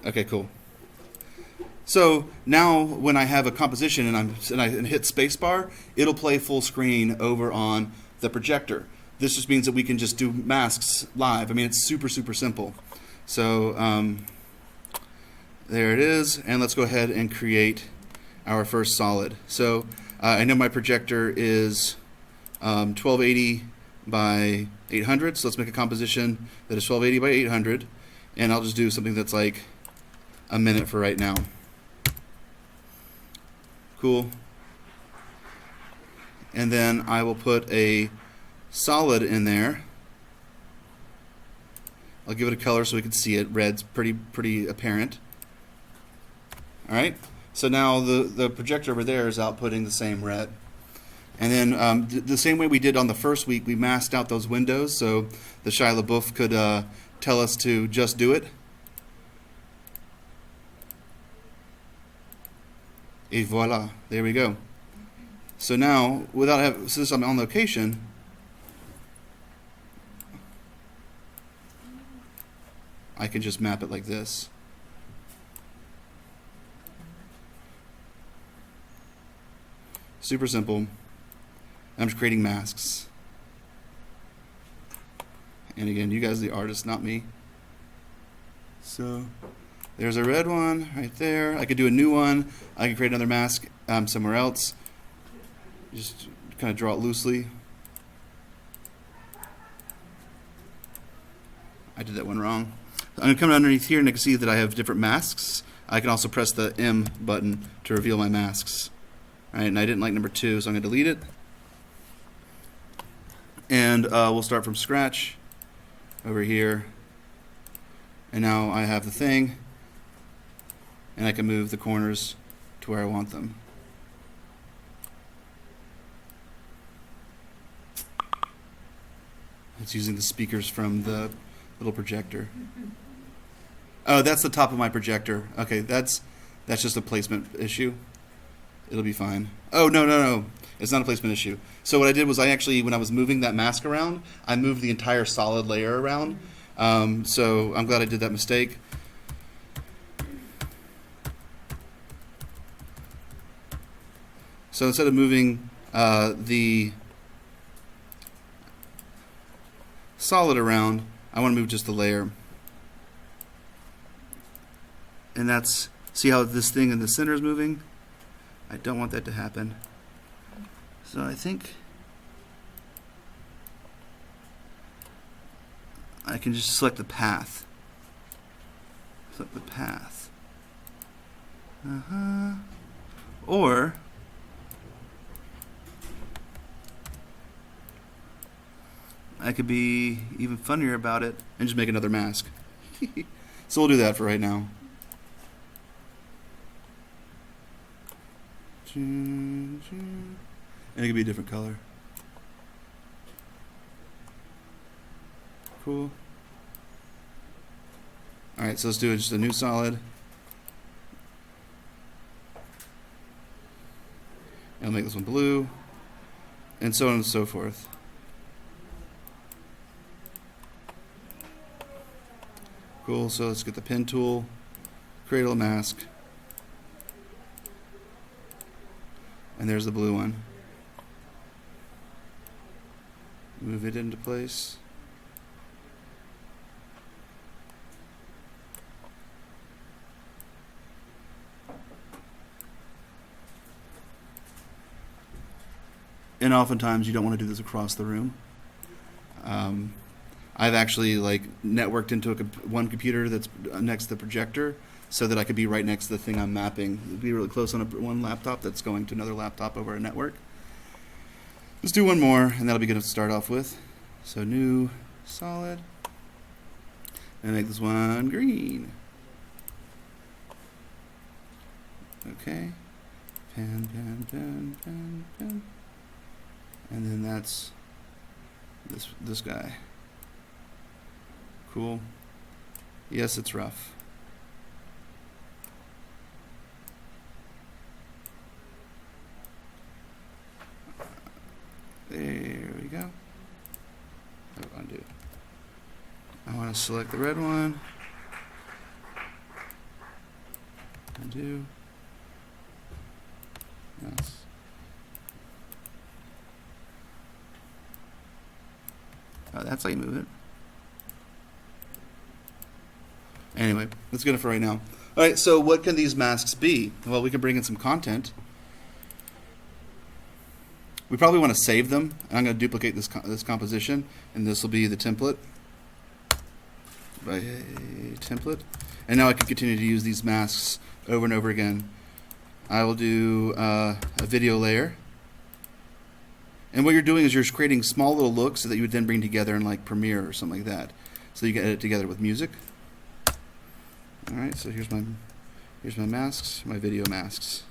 Okay, cool. So now when I have a composition and I hit spacebar, it'll play full screen over on the projector. This just means that we can just do masks live. I mean, it's super, super simple. So there it is, and let's go ahead and create our first solid. So I know my projector is 1280 by 800, so let's make a composition that is 1280 by 800, and I'll just do something that's like a minute for right now. Cool. And then I will put a solid in there. I'll give it a color so we can see it. Red's pretty apparent. All right. So now the projector over there is outputting the same red. And then the same way we did on the first week, we masked out those windows so the Shia LaBeouf could tell us to just do it. Et voila, there we go. So now, since I'm on location, I can just map it like this. Super simple. I'm just creating masks. And again, you guys are the artists, not me. So there's a red one right there. I could do a new one. I could create another mask somewhere else. Just kind of draw it loosely. I did that one wrong. I'm going to come underneath here and I can see that I have different masks. I can also press the M button to reveal my masks. All right, and I didn't like number 2, so I'm going to delete it. And we'll start from scratch over here. And now I have the thing. And I can move the corners to where I want them. It's using the speakers from the little projector. Oh, that's the top of my projector. Okay, that's just a placement issue. It'll be fine. Oh, no. It's not a placement issue. So what I did was when I was moving that mask around, I moved the entire solid layer around. So I'm glad I did that mistake. So instead of moving the solid around, I want to move just the layer. And see how this thing in the center is moving? I don't want that to happen. So I think I can just select the path. Select the path. Or I could be even funnier about it and just make another mask. So we'll do that for right now. And it could be a different color. Cool. Alright, so let's do just a new solid. And I'll make this one blue. And so on and so forth. Cool, so let's get the pen tool, create a mask. And there's the blue one. Move it into place. And oftentimes you don't want to do this across the room. I've actually networked into one computer that's next to the projector, so that I could be right next to the thing I'm mapping. It'd be really close on one laptop that's going to another laptop over a network. Let's do one more, and that'll be good to start off with. So new solid, and make this one green. Okay, pen. And then that's this guy. Cool. Yes, it's rough. There we go. Oh, undo. I want to select the red one. do. Yes. Oh, that's how you move it. Anyway, that's good for right now. All right, so what can these masks be? Well, we can bring in some content. We probably want to save them. And I'm going to duplicate this composition, and this will be the template. By template. And now I can continue to use these masks over and over again. I will do a video layer. And what you're doing is you're just creating small little looks that you would then bring together in like Premiere or something like that. So you can edit together with music. All right, so here's my masks, my video masks.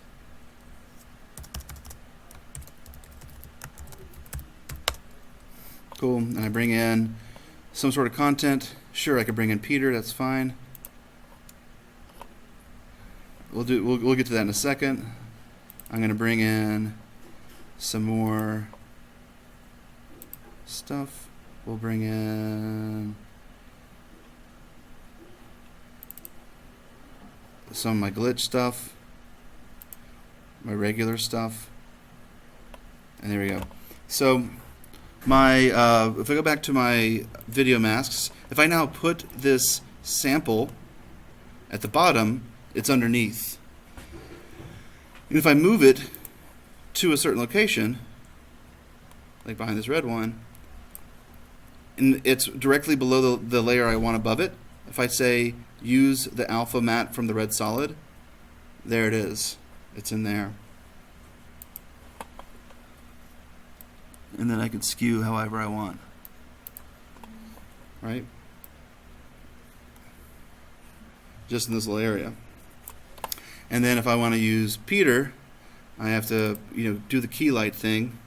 Cool, and I bring in some sort of content. Sure, I could bring in Peter, that's fine. We'll get to that in a second. I'm going to bring in some more stuff. We'll bring in some of my glitch stuff, my regular stuff, and there we go. So my if I go back to my video masks, if I now put this sample at the bottom, it's underneath. And if I move it to a certain location, like behind this red one, and it's directly below the layer I want above it, if I say use the alpha matte from the red solid, there it is. It's in there. And then I can skew however I want. Right? Just in this little area. And then if I want to use Peter, I have to, do the key light thing.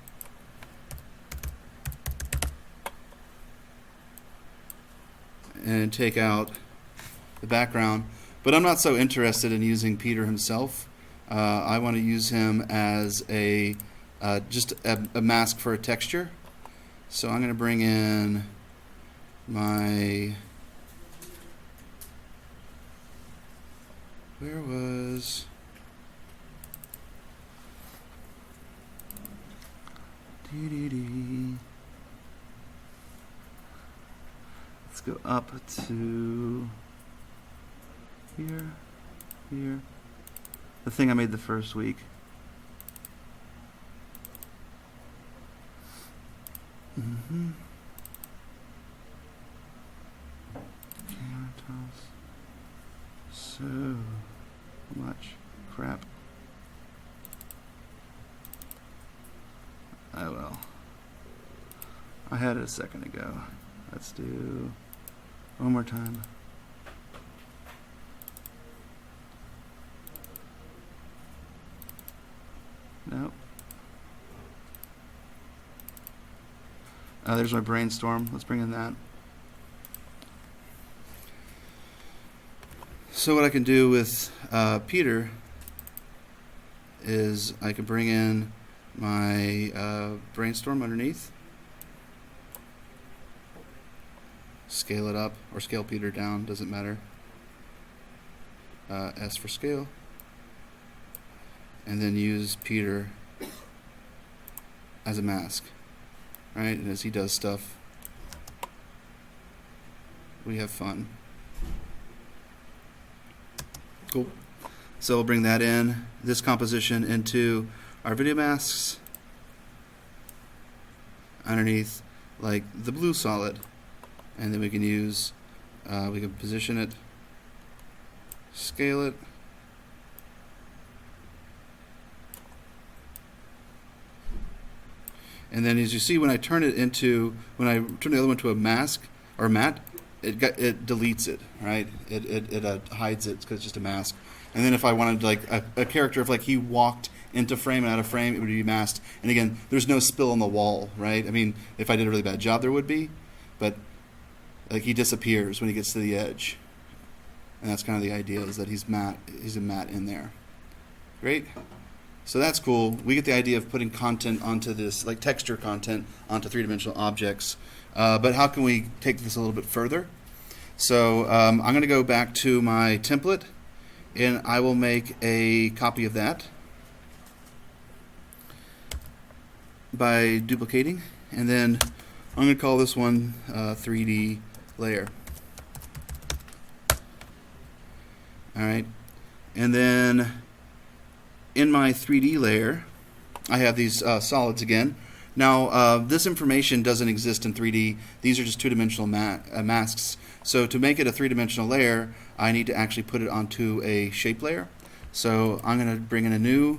And take out the background. But I'm not so interested in using Peter himself. I want to use him as just a mask for a texture. So I'm going to bring in my... Where was... Let's go up to here, here. The thing I made the first week. Camera toss. So much crap. Oh well. I had it a second ago. Let's do one more time. Nope. There's my brainstorm. Let's bring in that. So what I can do with Peter is I can bring in my brainstorm underneath, scale it up or scale Peter down, doesn't matter. S for scale, and then use Peter as a mask, right? And as he does stuff, we have fun. Cool. So we'll bring that in, this composition, into our video masks underneath like the blue solid, and then we can use we can position it, scale it, and then as you see, when I turn the other one to a mask or matte, it deletes it, right? It hides it because it's just a mask. And then if I wanted like a character, if like he walked into frame and out of frame, it would be masked. And again, there's no spill on the wall, right? I mean, if I did a really bad job, there would be, but like he disappears when he gets to the edge. And that's kind of the idea, is that he's matte. He's a matte in there. Great. So that's cool. We get the idea of putting content onto this, like texture content, onto three-dimensional objects. But how can we take this a little bit further? So I'm going to go back to my template, and I will make a copy of that by duplicating, and then I'm going to call this one 3D layer. Alright, and then in my 3D layer I have these solids again. Now this information doesn't exist in 3D. These are just two-dimensional masks. So to make it a three-dimensional layer, I need to actually put it onto a shape layer. So I'm going to bring in a new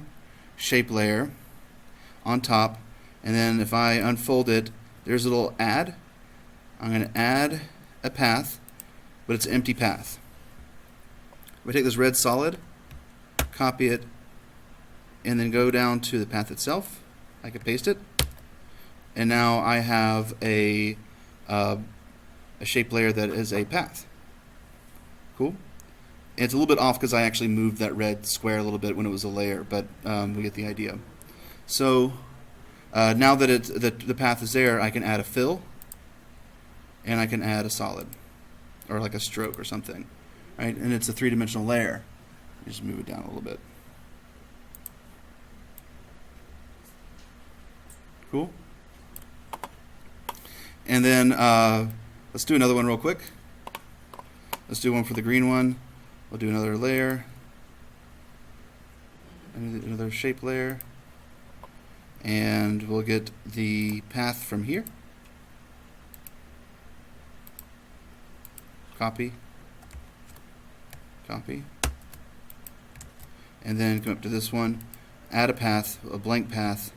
shape layer on top, and then if I unfold it, there's a little add. I'm going to add a path, but it's an empty path. If I take this red solid, copy it, and then go down to the path itself, I can paste it, and now I have a shape layer that is a path. Cool. And it's a little bit off because I actually moved that red square a little bit when it was a layer, but we get the idea. So now that the path is there, I can add a fill, and I can add a solid, or like a stroke or something. Right? And it's a three-dimensional layer. Just move it down a little bit. Cool. And then let's do another one real quick. Let's do one for the green one. We'll do another layer, another shape layer, and we'll get the path from here. Copy. Copy, and then come up to this one, add a path, a blank path,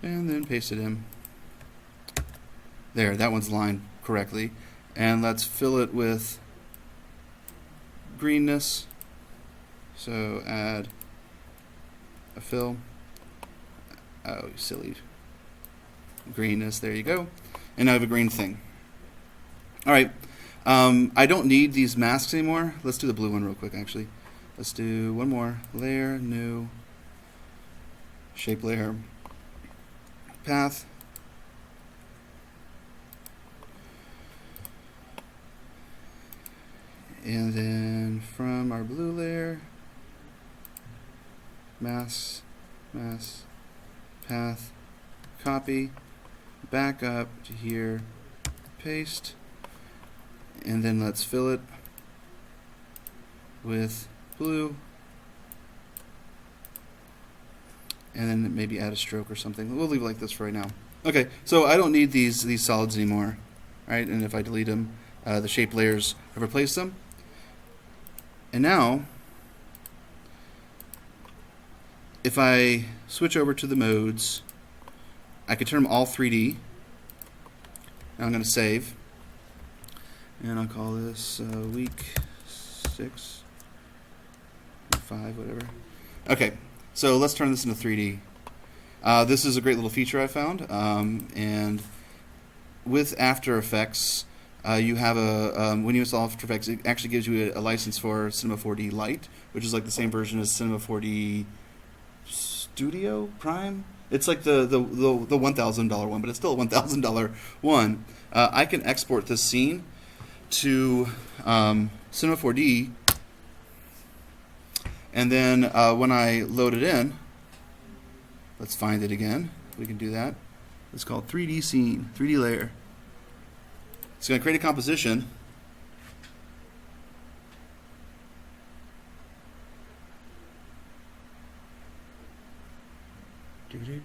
and then paste it in. There, that one's lined correctly, and let's fill it with greenness. So add a fill. Oh, silly greenness. There you go, and now I have a green thing. All right. I don't need these masks anymore. Let's do the blue one real quick, actually. Let's do one more. Layer, new, shape layer, path. And then from our blue layer, mask, path, copy, back up to here, paste. And then let's fill it with blue, and then maybe add a stroke or something. We'll leave it like this for right now. Okay, so I don't need these solids anymore, right? And if I delete them, the shape layers have replaced them. And now, if I switch over to the modes, I can turn them all 3D. Now I'm going to save. And I'll call this week 6, 5, whatever. Okay, so let's turn this into 3D. This is a great little feature I found. And with After Effects, you have when you install After Effects, it actually gives you a license for Cinema 4D Lite, which is like the same version as Cinema 4D Studio Prime. It's like the $1,000 one, but it's still a $1,000 one. I can export this scene to Cinema 4D, and then when I load it in, let's find it again. We can do that. It's called 3D scene, 3D layer. It's going to create a composition. And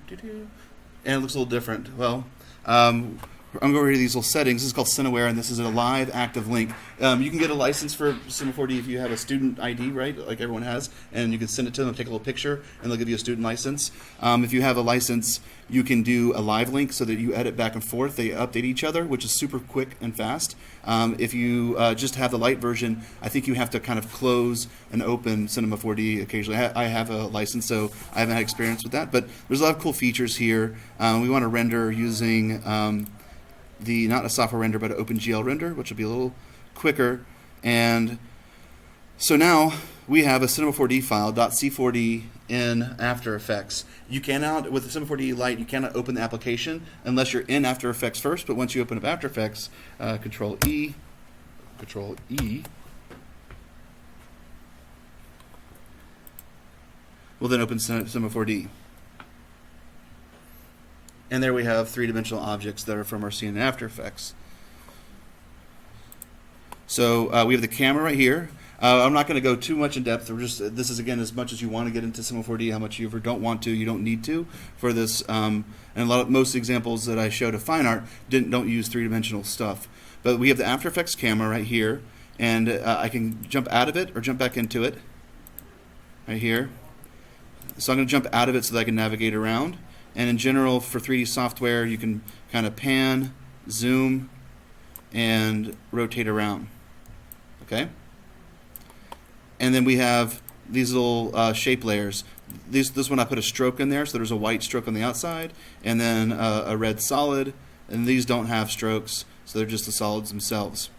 it looks a little different. Well, I'm going over to these little settings. This is called Cineware, and this is a live active link. You can get a license for Cinema 4D if you have a student ID, right, like everyone has, and you can send it to them, take a little picture, and they'll give you a student license. If you have a license, you can do a live link so that you edit back and forth. They update each other, which is super quick and fast. If you just have the light version, I think you have to kind of close and open Cinema 4D occasionally. I have a license, so I haven't had experience with that, but there's a lot of cool features here. We want to render using not a software render, but an OpenGL render, which will be a little quicker. And so now we have a Cinema 4D file, .c4d, in After Effects. You cannot, with the Cinema 4D Lite, you cannot open the application unless you're in After Effects first, but once you open up After Effects, Control E, we'll then open Cinema 4D. And there we have three-dimensional objects that are from our scene in After Effects. So we have the camera right here. I'm not going to go too much in depth. This is, again, as much as you want to get into Cinema 4D, how much you ever don't want to, you don't need to for this. And most examples that I showed of fine art don't use three-dimensional stuff. But we have the After Effects camera right here, and I can jump out of it or jump back into it right here. So I'm going to jump out of it so that I can navigate around. And in general, for 3D software, you can kind of pan, zoom, and rotate around. Okay? And then we have these little shape layers. This one I put a stroke in there, so there's a white stroke on the outside, and then a red solid. And these don't have strokes, so they're just the solids themselves.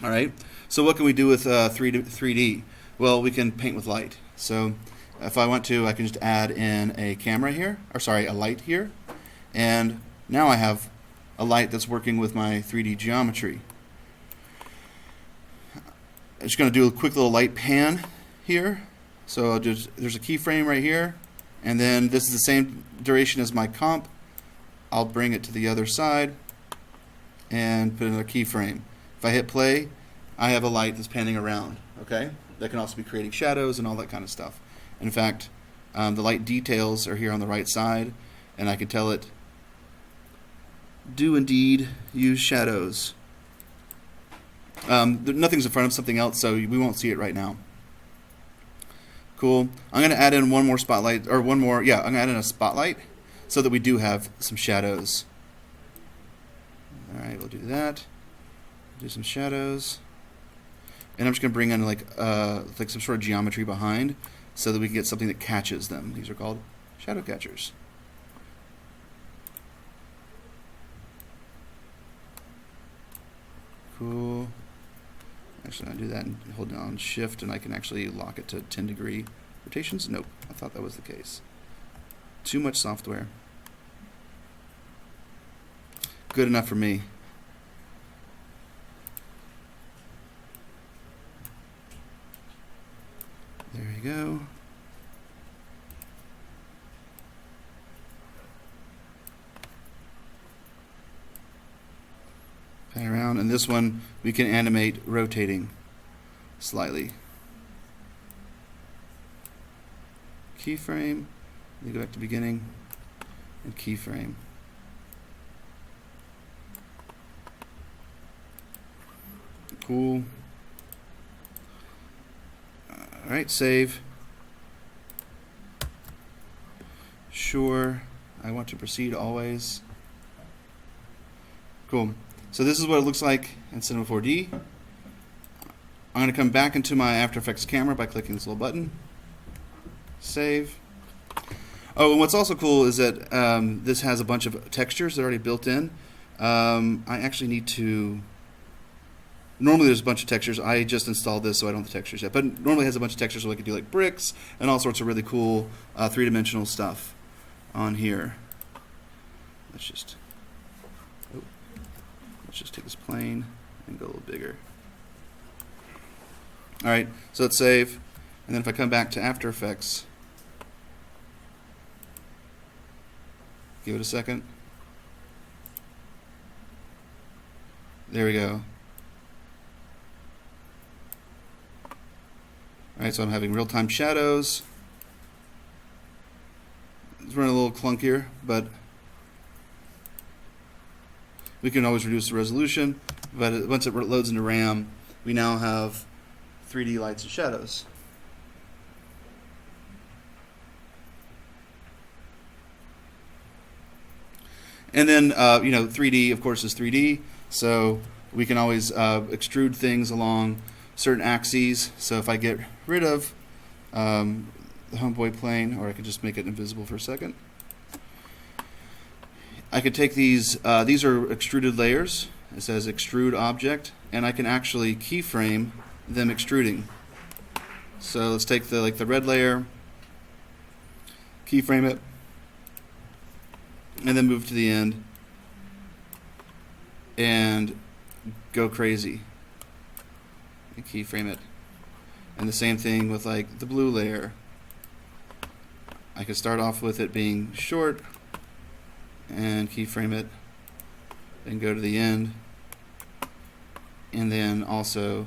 All right? So what can we do with 3D? Well, we can paint with light. So if I want to, I can just add in a camera here, or sorry, a light here. And now I have a light that's working with my 3D geometry. I'm just going to do a quick little light pan here. So there's a keyframe right here, and then this is the same duration as my comp. I'll bring it to the other side and put another keyframe. If I hit play, I have a light that's panning around. Okay, that can also be creating shadows and all that kind of stuff. In fact, the light details are here on the right side, and I can tell it, do indeed use shadows. Nothing's in front of something else, so we won't see it right now. Cool. I'm going to add in one more spotlight, or I'm going to add in a spotlight so that we do have some shadows. All right, we'll do that. Do some shadows. And I'm just going to bring in like some sort of geometry behind so that we can get something that catches them. These are called shadow catchers. Cool. Actually, I'll do that and hold down Shift, and I can actually lock it to 10-degree rotations. Nope, I thought that was the case. Too much software. Good enough for me. There you go. Pan around, and this one we can animate rotating slightly. Keyframe. Let me go back to beginning and keyframe. Cool. All right, save. Sure. I want to proceed always. Cool. So this is what it looks like in Cinema 4D. I'm going to come back into my After Effects camera by clicking this little button. Save. Oh, and what's also cool is that this has a bunch of textures that are already built in. I actually need to... Normally there's a bunch of textures. I just installed this, so I don't have the textures yet. But normally it has a bunch of textures, so I could do like bricks and all sorts of really cool three-dimensional stuff on here. Let's just take this plane and go a little bigger. All right, so let's save. And then if I come back to After Effects, give it a second. There we go. All right, so I'm having real-time shadows. It's running a little clunkier, but we can always reduce the resolution. But once it loads into RAM, we now have 3D lights and shadows. And then, 3D, of course, is 3D. So we can always extrude things along certain axes. So if I get rid of the homeboy plane, or I could just make it invisible for a second, I could take these are extruded layers. It says extrude object, and I can actually keyframe them extruding. So let's take the red layer, keyframe it, and then move to the end and go crazy and keyframe it. And the same thing with like the blue layer. I could start off with it being short and keyframe it and go to the end, and then also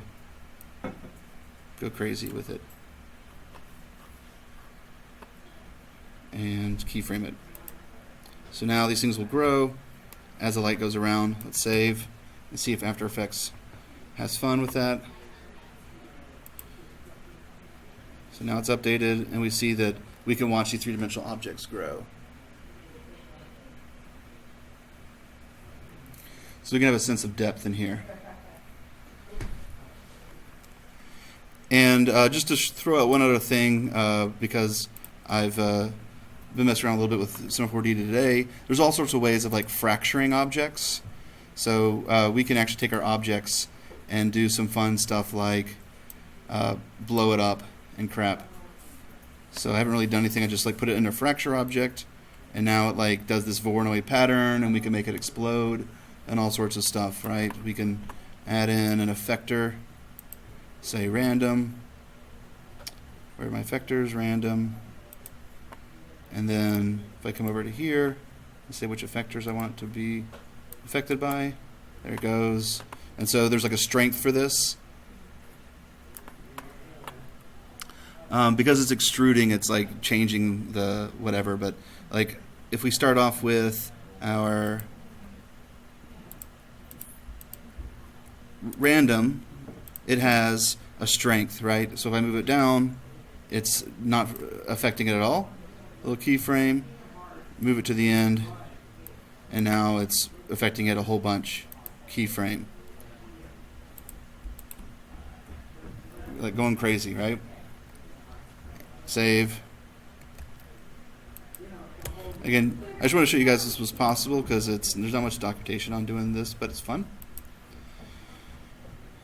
go crazy with it and keyframe it. So now these things will grow as the light goes around. Let's save and see if After Effects has fun with that. So now it's updated, and we see that we can watch these three-dimensional objects grow. So we can have a sense of depth in here. And just to throw out one other thing, because I've been messing around a little bit with Cinema 4D today, there's all sorts of ways of like fracturing objects. So we can actually take our objects and do some fun stuff like blow it up and crap. So I haven't really done anything. I just like put it in a fracture object, and now it like does this Voronoi pattern, and we can make it explode and all sorts of stuff, right? We can add in an effector, say random. Where are my effectors? Random. And then if I come over to here and say which effectors I want to be affected by, there it goes. And so there's like a strength for this. Because it's extruding, it's like changing the whatever, but like if we start off with our random, it has a strength, right? So if I move it down, it's not affecting it at all. Little keyframe, move it to the end, and now it's affecting it a whole bunch. Keyframe. Like going crazy, right? Save. Again, I just want to show you guys this was possible because there's not much documentation on doing this, but it's fun.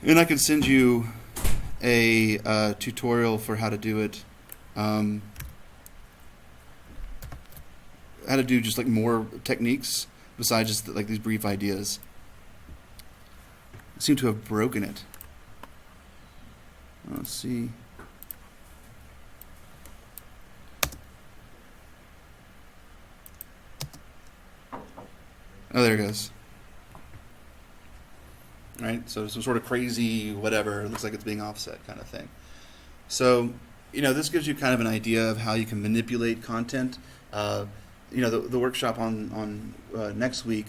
And I can send you a tutorial for how to do it. How to do just like more techniques besides just like these brief ideas. I seem to have broken it. Let's see. Oh, there it goes. Right, so some sort of crazy whatever, it looks like it's being offset kind of thing. So, this gives you kind of an idea of how you can manipulate content. The workshop on next week,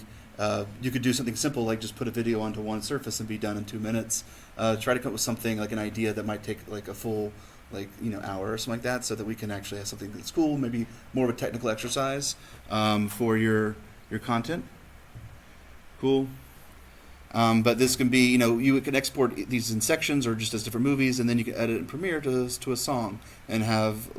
you could do something simple like just put a video onto one surface and be done in 2 minutes. Try to come up with something like an idea that might take like a full hour or something like that, so that we can actually have something that's cool, maybe more of a technical exercise for your content. Cool. But this can be, you can export these in sections or just as different movies, and then you can edit in Premiere to a song and have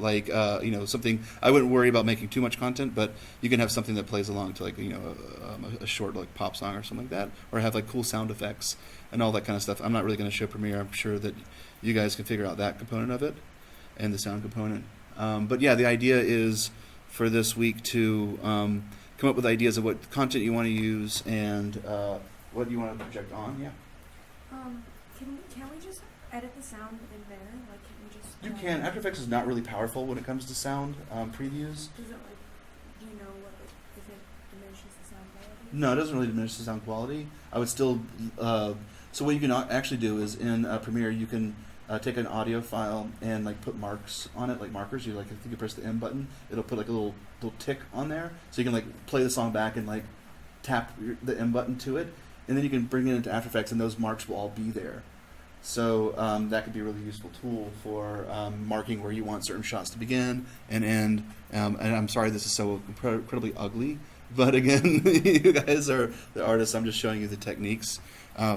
something. I wouldn't worry about making too much content, but you can have something that plays along to a short like pop song or something like that, or have like cool sound effects and all that kind of stuff. I'm not really going to show Premiere. I'm sure that you guys can figure out that component of it and the sound component. But yeah, the idea is for this week to come up with ideas of what content you want to use and what you want to project on. Yeah. Can we just edit the sound in there? Like, can we just? You can. After Effects is not really powerful when it comes to sound previews. Does it do you know if it diminishes the sound quality? No, it doesn't really diminish the sound quality. I would still. So what you can actually do is in Premiere you can take an audio file and like put marks on it, like markers. I think you press the M button, it'll put like a little tick on there, so you can like play the song back and like tap the M button to it. And then you can bring it into After Effects, and those marks will all be there. So that could be a really useful tool for marking where you want certain shots to begin and end. And I'm sorry this is so incredibly ugly, but again, you guys are the artists. I'm just showing you the techniques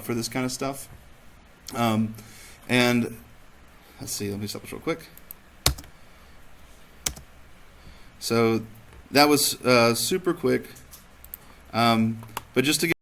for this kind of stuff. And let's see, let me stop this real quick. So that was super quick, but just to get